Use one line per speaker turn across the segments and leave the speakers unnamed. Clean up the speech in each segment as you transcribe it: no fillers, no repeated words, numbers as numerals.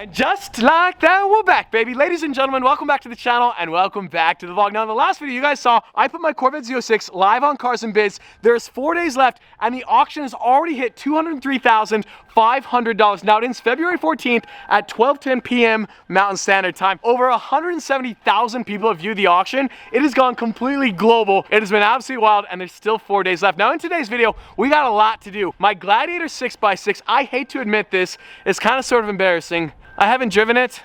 And just like that, we're back, baby. Ladies and gentlemen, welcome back to the channel and welcome back to the vlog. Now, in the last video you guys saw, I put my Corvette Z06 live on Cars and Bids. There's 4 days left and the auction has already hit $203,500. Now, it ends February 14th at 12:10 p.m. Mountain Standard Time. Over 170,000 people have viewed the auction. It has gone completely global. It has been absolutely wild and there's still 4 days left. Now, in today's video, we got a lot to do. My Gladiator 6x6, I hate to admit this, is kind of sort of embarrassing. I haven't driven it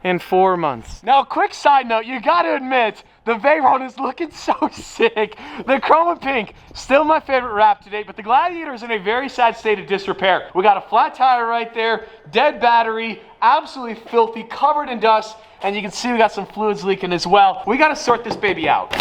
in 4 months. Now, quick side note, you gotta admit, the Veyron is looking so sick. The chrome and pink, still my favorite wrap to date, but the Gladiator is in a very sad state of disrepair. We got a flat tire right there, dead battery, absolutely filthy, covered in dust, and you can see we got some fluids leaking as well. We gotta sort this baby out.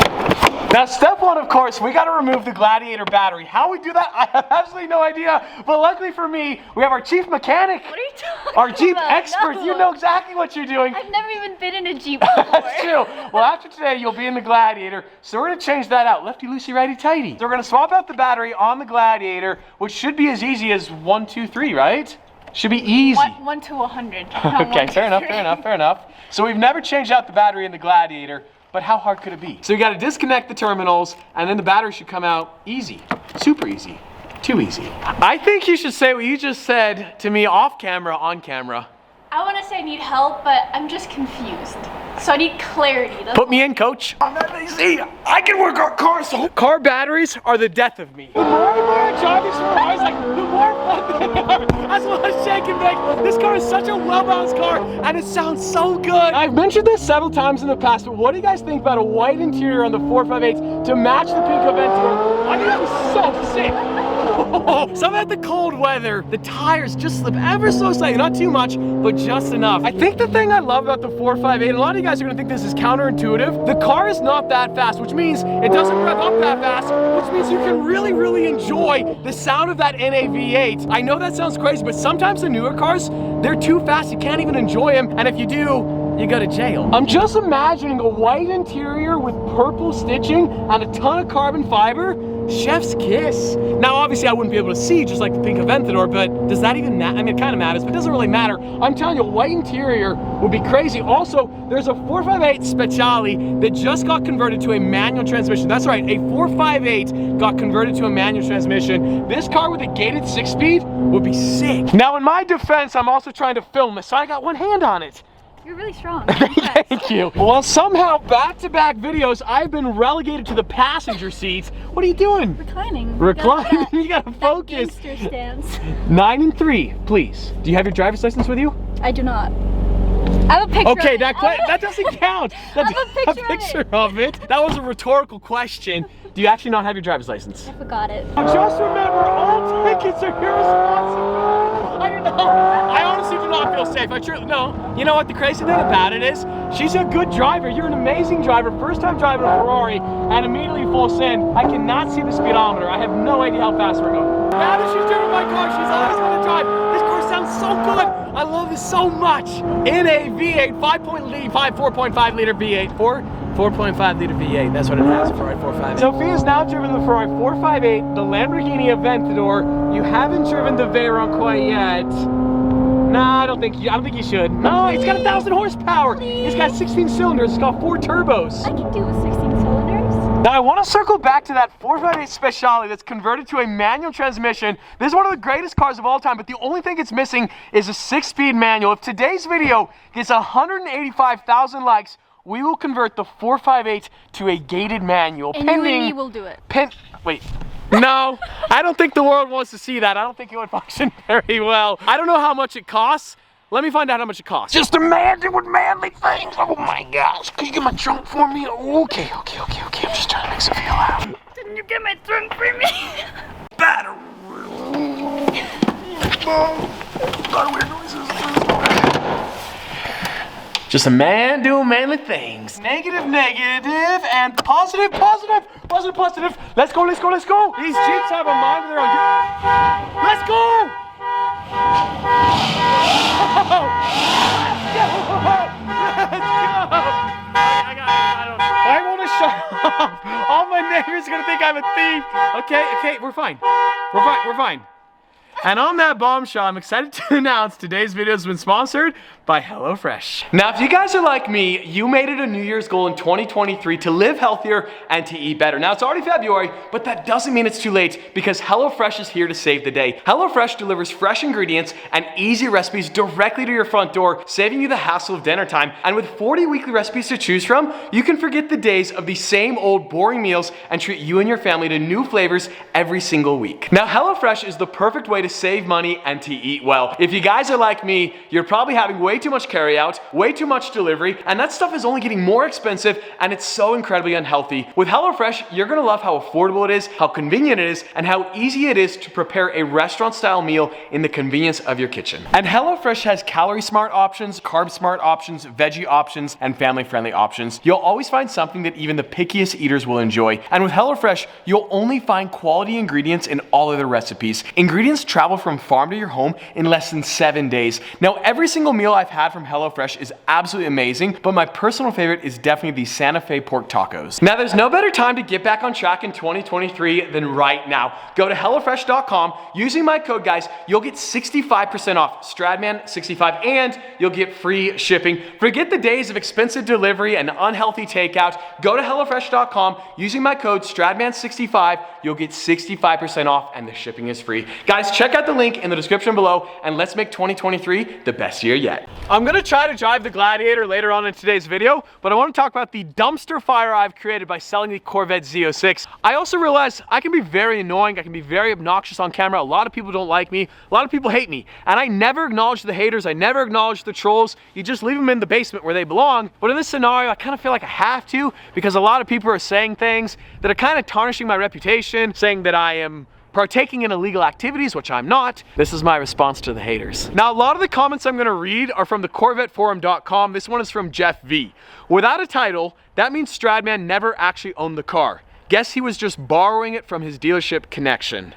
Now, step one, of course, we gotta remove the Gladiator battery. How we do that, I have absolutely no idea, but luckily for me, we have our chief mechanic.
What are you talking
Our Jeep
about?
expert.
No.
You know exactly what you're doing.
I've never even been in a Jeep before.
That's true. Well, after today, you'll be in the Gladiator, so we're gonna change that out. Lefty, loosey, righty, tighty. So we're gonna swap out the battery on the Gladiator, which should be as easy as 1, 2, 3, right? Should be easy.
1 to 100.
Okay, fair enough. So we've never changed out the battery in the Gladiator, but how hard could it be? So you gotta disconnect the terminals, and then the battery should come out easy. Super easy. Too easy. I think you should say what you just said to me off camera, on camera.
I want to say I need help, but I'm just confused. So I need clarity.
Put me in, coach. I'm not easy. I can work on cars. Car batteries are the death of me. The more and more I drive these cars, I was like, the more fun they are. That's what I was shaking back. This car is such a well-balanced car, and it sounds so good. I've mentioned this several times in the past, but what do you guys think about a white interior on the 458 to match the pink Aventador? I think that was so sick. Some at the cold weather, the tires just slip ever so slightly, not too much, but just enough. I think the thing I love about the 458, and a lot of you guys are gonna think this is counterintuitive, the car is not that fast, which means it doesn't rev up that fast, which means you can really enjoy the sound of that NA V8. I know that sounds crazy, but sometimes the newer cars, they're too fast, you can't even enjoy them, and if you do, you go to jail. I'm just imagining a white interior with purple stitching and a ton of carbon fiber. Chef's kiss. Now, obviously, I wouldn't be able to see just like the pink Aventador, but does that even matter? I mean, it kind of matters, but it doesn't really matter. I'm telling you, white interior would be crazy. Also, there's a 458 Speciale that just got converted to a manual transmission. That's right, a 458 got converted to a manual transmission. This car with a gated 6-speed would be sick. Now, in my defense, I'm also trying to film this, so I got one hand on it.
You're really strong.
Thank you. Well, somehow back-to-back videos, I've been relegated to the passenger seat. What are you doing?
Reclining.
Reclining? You gotta focus.
Gangster stance.
9 and 3, please. Do you have your driver's license with you?
I do not. I have a picture.
Okay,
of
that doesn't count.
I have a picture
of it. That was a rhetorical question. Do you actually not have your driver's license?
I forgot it.
Just remember, all tickets are your responsibility. I don't know. I honestly do not feel safe. I truly no. You know what the crazy thing about it is? She's a good driver. You're an amazing driver. First time driving a Ferrari and immediately full send. I cannot see the speedometer. I have no idea how fast we're going. Now that she's driven my car, she's always gonna drive. This car sounds so good. I love this so much. In a V8, 4.5 liter V8, 4.5 liter V8, that's what it has, Ferrari 458. Sophia's now driven the Ferrari 458, the Lamborghini Aventador. You haven't driven the Veyron quite yet. Nah, I don't think you should. No, it's got 1,000 horsepower. It's got 16 cylinders, it's got 4 turbos.
I can do with 16 cylinders.
Now I want to circle back to that 458 Speciale that's converted to a manual transmission. This is one of the greatest cars of all time, but the only thing it's missing is a 6-speed manual. If today's video gets 185,000 likes, we will convert the 458 to a gated manual.
And you and me will do it.
Wait. No, I don't think the world wants to see that. I don't think it would function very well. I don't know how much it costs. Let me find out how much it costs. Just a man doing manly things. Oh my gosh. Could you get my trunk for me? Okay. I'm just trying to make Sophia laugh.
Didn't you get my trunk for me?
Battery. A lot of weird noises. Just a man doing manly things. Negative, and positive. Let's go. These Jeeps have a mind of their own. Let's go! I want to shut off. All my neighbors are gonna think I'm a thief. Okay, we're fine. And on that bombshell, I'm excited to announce today's video has been sponsored by HelloFresh. Now, if you guys are like me, you made it a New Year's goal in 2023 to live healthier and to eat better. Now, it's already February, but that doesn't mean it's too late because HelloFresh is here to save the day. HelloFresh delivers fresh ingredients and easy recipes directly to your front door, saving you the hassle of dinner time. And with 40 weekly recipes to choose from, you can forget the days of the same old boring meals and treat you and your family to new flavors every single week. Now, HelloFresh is the perfect way to save money and to eat well. If you guys are like me, you're probably having way too much carry out, way too much delivery, and that stuff is only getting more expensive and it's so incredibly unhealthy. With HelloFresh, you're gonna love how affordable it is, how convenient it is, and how easy it is to prepare a restaurant-style meal in the convenience of your kitchen. And HelloFresh has calorie-smart options, carb-smart options, veggie options, and family-friendly options. You'll always find something that even the pickiest eaters will enjoy. And with HelloFresh, you'll only find quality ingredients in all of their recipes. Ingredients travel from farm to your home in less than 7 days. Now, every single meal I've had from HelloFresh is absolutely amazing, but my personal favorite is definitely the Santa Fe pork tacos. Now, there's no better time to get back on track in 2023 than right now. Go to HelloFresh.com. Using my code, guys, you'll get 65% off Stradman65 and you'll get free shipping. Forget the days of expensive delivery and unhealthy takeout. Go to HelloFresh.com. Using my code Stradman65, you'll get 65% off and the shipping is free. Guys, check out the link in the description below and let's make 2023 the best year yet. I'm gonna try to drive the Gladiator later on in today's video, but I want to talk about the dumpster fire I've created by selling the Corvette Z06. I also realized I can be very annoying, I can be very obnoxious on camera. A lot of people don't like me, a lot of people hate me, and I never acknowledge the haters, I never acknowledge the trolls. You just leave them in the basement where they belong. But in this scenario, I kind of feel like I have to because a lot of people are saying things that are kind of tarnishing my reputation, saying that I am partaking in illegal activities, which I'm not. This is my response to the haters. Now, a lot of the comments I'm gonna read are from the CorvetteForum.com. This one is from Jeff V. Without a title, that means Stradman never actually owned the car. Guess he was just borrowing it from his dealership connection.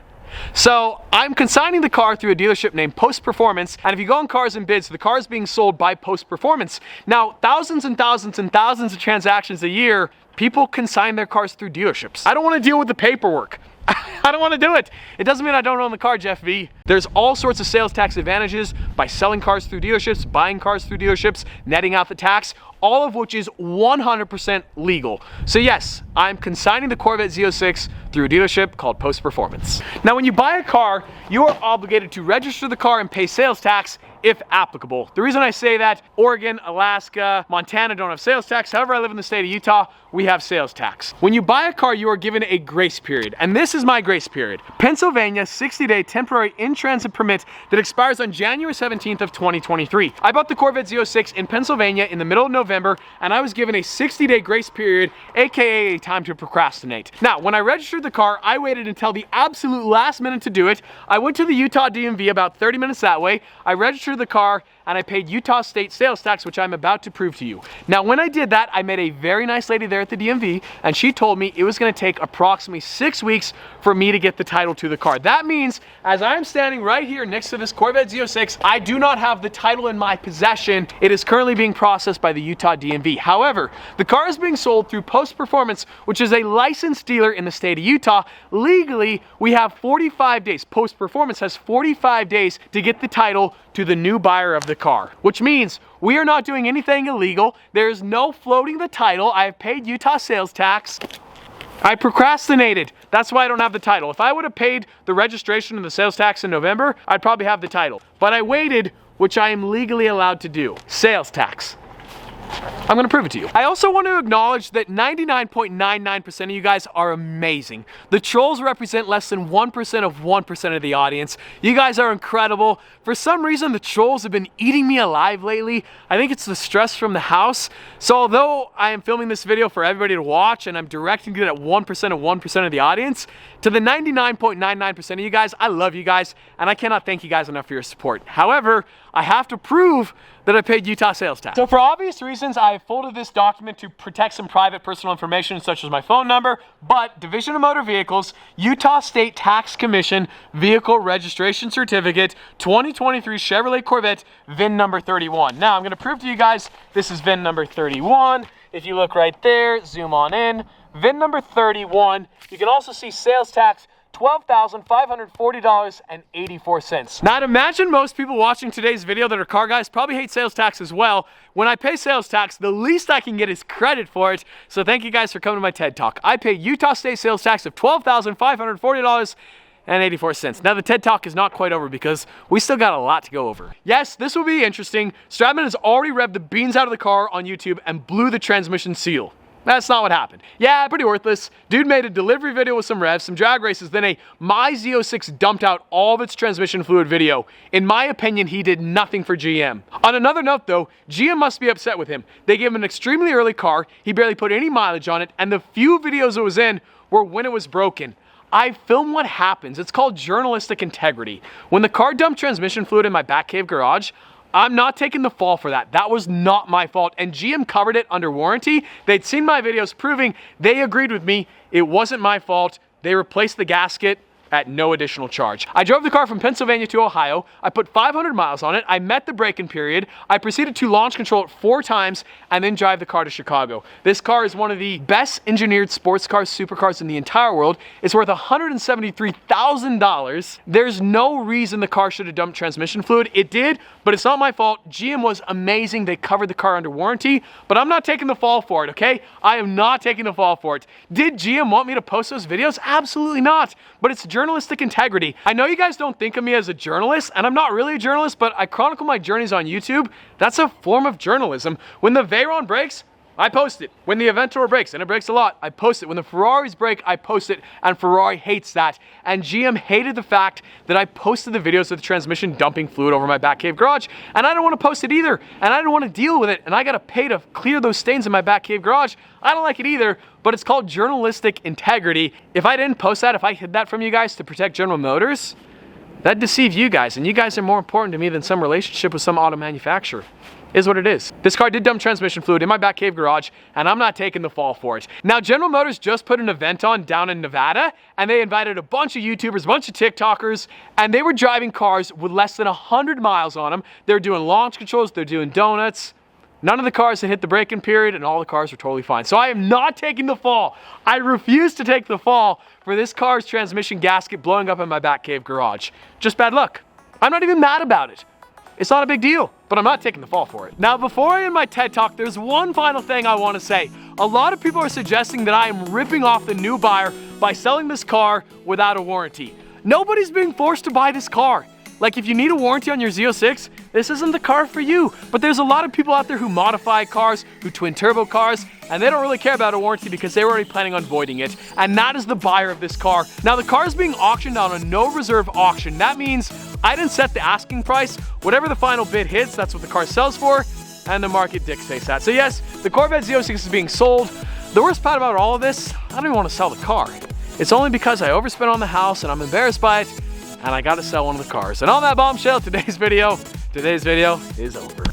So I'm consigning the car through a dealership named Post Performance, and if you go on Cars and Bids, the car is being sold by Post Performance. Now, thousands and thousands and thousands of transactions a year, people consign their cars through dealerships. I don't want to deal with the paperwork. I don't want to do it. It doesn't mean I don't own the car, Jeff V. There's all sorts of sales tax advantages by selling cars through dealerships, buying cars through dealerships, netting out the tax, all of which is 100% legal. So yes, I'm consigning the Corvette Z06 through a dealership called Post Performance. Now, when you buy a car, you are obligated to register the car and pay sales tax if applicable. The reason I say that, Oregon, Alaska, Montana don't have sales tax. However, I live in the state of Utah, we have sales tax. When you buy a car, you are given a grace period, and this is my grace period. Pennsylvania 60-day temporary in-transit permit that expires on January 17th of 2023. I bought the Corvette Z06 in Pennsylvania in the middle of November, and I was given a 60-day grace period, aka a time to procrastinate. Now, when I registered the car, I waited until the absolute last minute to do it. I went to the Utah DMV about 30 minutes that way. I registered the car and I paid Utah state sales tax, which I'm about to prove to you. Now, when I did that, I met a very nice lady there at the DMV, and she told me it was gonna take approximately 6 weeks for me to get the title to the car. That means, as I'm standing right here next to this Corvette Z06, I do not have the title in my possession. It is currently being processed by the Utah DMV. However, the car is being sold through Post Performance, which is a licensed dealer in the state of Utah. Legally, we have 45 days. Post Performance has 45 days to get the title to the new buyer of the car, which means we are not doing anything illegal. There's no floating the title. I have paid Utah sales tax. I procrastinated. That's why I don't have the title. If I would have paid the registration and the sales tax in November, I'd probably have the title. But I waited, which I am legally allowed to do. Sales tax. I'm gonna prove it to you. I also want to acknowledge that 99.99% of you guys are amazing. The trolls represent less than 1% of 1% of the audience. You guys are incredible. For some reason, the trolls have been eating me alive lately. I think it's the stress from the house. So although I am filming this video for everybody to watch and I'm directing it at 1% of 1% of the audience, to the 99.99% of you guys, I love you guys, and I cannot thank you guys enough for your support. However, I have to prove that I paid Utah sales tax. So for obvious reasons, I have folded this document to protect some private personal information such as my phone number, but Division of Motor Vehicles, Utah State Tax Commission, Vehicle Registration Certificate, 2023 Chevrolet Corvette, VIN number 31. Now I'm gonna prove to you guys this is VIN number 31. If you look right there, zoom on in, VIN number 31. You can also see sales tax $12,540.84. Now, I'd imagine most people watching today's video that are car guys probably hate sales tax as well. When I pay sales tax, the least I can get is credit for it. So thank you guys for coming to my TED Talk. I pay Utah State sales tax of $12,540.84. Now the TED Talk is not quite over because we still got a lot to go over. Yes, this will be interesting. Stratman has already revved the beans out of the car on YouTube and blew the transmission seal. That's not what happened. Yeah, pretty worthless. Dude made a delivery video with some revs, some drag races, then my Z06 dumped out all of its transmission fluid video. In my opinion, he did nothing for GM. On another note though, GM must be upset with him. They gave him an extremely early car, he barely put any mileage on it, and the few videos it was in were when it was broken. I film what happens. It's called journalistic integrity. When the car dumped transmission fluid in my back cave garage, I'm not taking the fall for that. That was not my fault, and GM covered it under warranty. They'd seen my videos proving they agreed with me. It wasn't my fault. They replaced the gasket at no additional charge. I drove the car from Pennsylvania to Ohio. I put 500 miles on it. I met the break-in period. I proceeded to launch control it 4 times and then drive the car to Chicago. This car is one of the best engineered sports cars, supercars in the entire world. It's worth $173,000. There's no reason the car should have dumped transmission fluid. It did, but it's not my fault. GM was amazing. They covered the car under warranty, but I'm not taking the fall for it, okay? I am not taking the fall for it. Did GM want me to post those videos? Absolutely not, but it's journalistic integrity. I know you guys don't think of me as a journalist, and I'm not really a journalist, but I chronicle my journeys on YouTube. That's a form of journalism. When the Veyron breaks, I post it. When the Aventura breaks, and it breaks a lot, I post it. When the Ferraris break, I post it, and Ferrari hates that. And GM hated the fact that I posted the videos of the transmission dumping fluid over my back cave garage, and I don't want to post it either, and I don't want to deal with it, and I got to pay to clear those stains in my back cave garage. I don't like it either, but it's called journalistic integrity. If I didn't post that, if I hid that from you guys to protect General Motors, that'd deceive you guys, and you guys are more important to me than some relationship with some auto manufacturer. Is what it is. This car did dump transmission fluid in my back cave garage, and I'm not taking the fall for it. Now, General Motors just put an event on down in Nevada, and they invited a bunch of YouTubers, a bunch of TikTokers, and they were driving cars with less than 100 miles on them. They're doing launch controls, they're doing donuts. None of the cars had hit the break-in period, and all the cars were totally fine. So I am not taking the fall. I refuse to take the fall for this car's transmission gasket blowing up in my back cave garage. Just bad luck. I'm not even mad about it. It's not a big deal, but I'm not taking the fall for it. Now, before I end my TED Talk, there's one final thing I want to say. A lot of people are suggesting that I am ripping off the new buyer by selling this car without a warranty. Nobody's being forced to buy this car. Like, if you need a warranty on your Z06, this isn't the car for you. But there's a lot of people out there who modify cars, who twin turbo cars, and they don't really care about a warranty because they were already planning on voiding it. And that is the buyer of this car. Now, the car is being auctioned on a no reserve auction. That means I didn't set the asking price. Whatever the final bid hits, that's what the car sells for, and the market dictates that. So yes, the Corvette Z06 is being sold. The worst part about all of this, I don't even want to sell the car. It's only because I overspent on the house and I'm embarrassed by it, and I got to sell one of the cars. And on that bombshell, today's video is over.